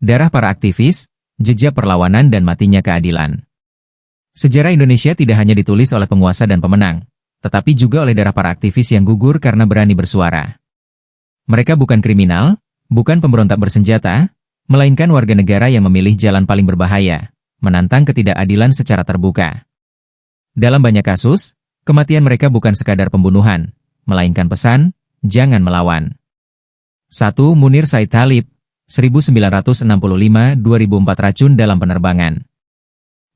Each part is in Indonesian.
darah para aktivis, jejak perlawanan dan matinya keadilan. Sejarah Indonesia tidak hanya ditulis oleh penguasa dan pemenang, tetapi juga oleh darah para aktivis yang gugur karena berani bersuara. Mereka bukan kriminal, bukan pemberontak bersenjata, melainkan warga negara yang memilih jalan paling berbahaya, menantang ketidakadilan secara terbuka. Dalam banyak kasus, kematian mereka bukan sekadar pembunuhan, melainkan pesan, jangan melawan. 1. Munir Said Talib, 1965-2004 racun dalam penerbangan.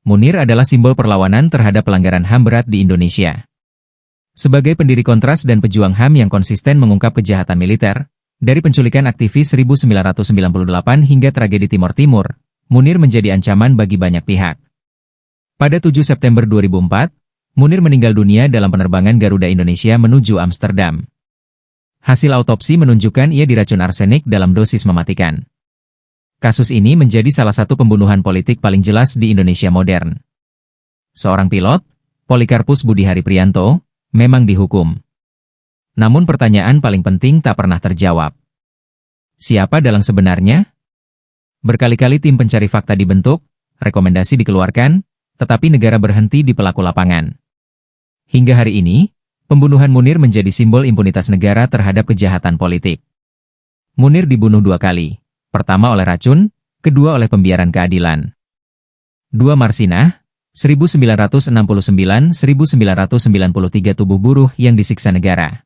Munir adalah simbol perlawanan terhadap pelanggaran HAM berat di Indonesia. Sebagai pendiri Kontras dan pejuang HAM yang konsisten mengungkap kejahatan militer, dari penculikan aktivis 1998 hingga tragedi Timor Timur, Munir menjadi ancaman bagi banyak pihak. Pada 7 September 2004, Munir meninggal dunia dalam penerbangan Garuda Indonesia menuju Amsterdam. Hasil autopsi menunjukkan ia diracun arsenik dalam dosis mematikan. Kasus ini menjadi salah satu pembunuhan politik paling jelas di Indonesia modern. Seorang pilot, Polikarpus Budihari Priyanto, memang dihukum. Namun pertanyaan paling penting tak pernah terjawab. Siapa dalang sebenarnya? Berkali-kali tim pencari fakta dibentuk, rekomendasi dikeluarkan, tetapi negara berhenti di pelaku lapangan. Hingga hari ini, pembunuhan Munir menjadi simbol impunitas negara terhadap kejahatan politik. Munir dibunuh 2 kali. Pertama oleh racun, kedua oleh pembiaran keadilan. 2 Marsinah, 1969-1993 tubuh buruh yang disiksa negara.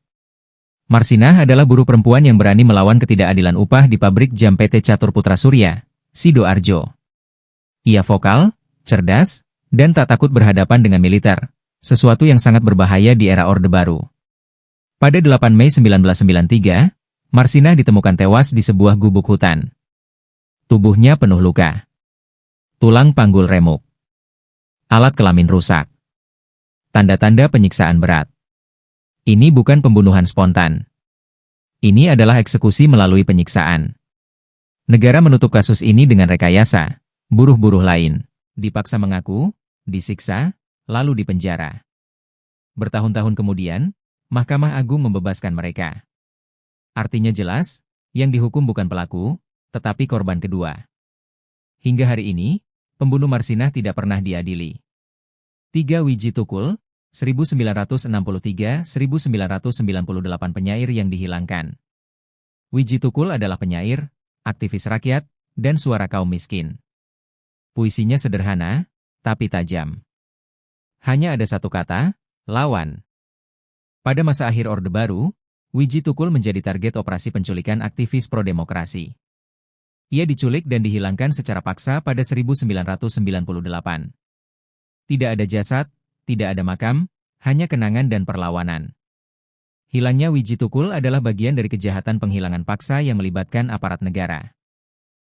Marsinah adalah buruh perempuan yang berani melawan ketidakadilan upah di pabrik jam PT Catur Putra Surya, Sidoarjo. Ia vokal, cerdas, dan tak takut berhadapan dengan militer, sesuatu yang sangat berbahaya di era Orde Baru. Pada 8 Mei 1993, Marsinah ditemukan tewas di sebuah gubuk hutan. Tubuhnya penuh luka. Tulang panggul remuk. Alat kelamin rusak. Tanda-tanda penyiksaan berat. Ini bukan pembunuhan spontan. Ini adalah eksekusi melalui penyiksaan. Negara menutup kasus ini dengan rekayasa. Buruh-buruh lain dipaksa mengaku, disiksa, lalu dipenjara. Bertahun-tahun kemudian, Mahkamah Agung membebaskan mereka. Artinya jelas, yang dihukum bukan pelaku, tetapi korban kedua. Hingga hari ini, pembunuh Marsinah tidak pernah diadili. 3 Wiji Tukul, 1963-1998 penyair yang dihilangkan. Wiji Tukul adalah penyair, aktivis rakyat, dan suara kaum miskin. Puisinya sederhana, tapi tajam. Hanya ada satu kata, lawan. Pada masa akhir Orde Baru, Wiji Tukul menjadi target operasi penculikan aktivis pro-demokrasi. Ia diculik dan dihilangkan secara paksa pada 1998. Tidak ada jasad, tidak ada makam, hanya kenangan dan perlawanan. Hilangnya Wiji Tukul adalah bagian dari kejahatan penghilangan paksa yang melibatkan aparat negara.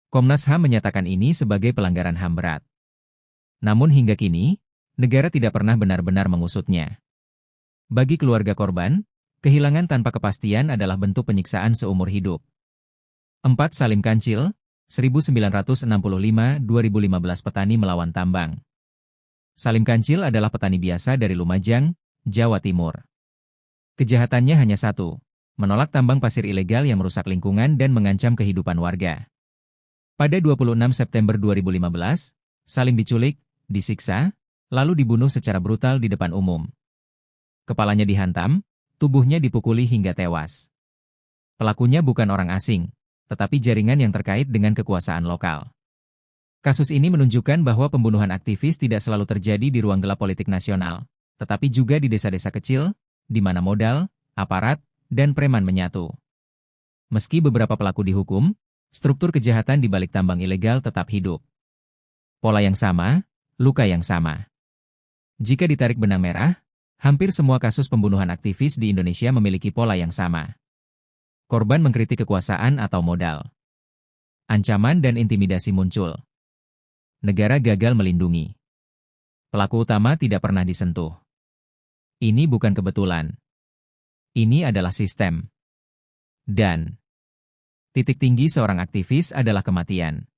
Komnas HAM menyatakan ini sebagai pelanggaran HAM berat. Namun hingga kini, negara tidak pernah benar-benar mengusutnya. Bagi keluarga korban, kehilangan tanpa kepastian adalah bentuk penyiksaan seumur hidup. 4 Salim Kancil, 1965-2015 petani melawan tambang. Salim Kancil adalah petani biasa dari Lumajang, Jawa Timur. Kejahatannya hanya satu, menolak tambang pasir ilegal yang merusak lingkungan dan mengancam kehidupan warga. Pada 26 September 2015, Salim diculik, disiksa, lalu dibunuh secara brutal di depan umum. Kepalanya dihantam, tubuhnya dipukuli hingga tewas. Pelakunya bukan orang asing, tetapi jaringan yang terkait dengan kekuasaan lokal. Kasus ini menunjukkan bahwa pembunuhan aktivis tidak selalu terjadi di ruang gelap politik nasional, tetapi juga di desa-desa kecil, di mana modal, aparat, dan preman menyatu. Meski beberapa pelaku dihukum, struktur kejahatan di balik tambang ilegal tetap hidup. Pola yang sama, luka yang sama. Jika ditarik benang merah, hampir semua kasus pembunuhan aktivis di Indonesia memiliki pola yang sama. Korban mengkritik kekuasaan atau modal. Ancaman dan intimidasi muncul. Negara gagal melindungi. Pelaku utama tidak pernah disentuh. Ini bukan kebetulan. Ini adalah sistem. Dan titik tinggi seorang aktivis adalah kematian.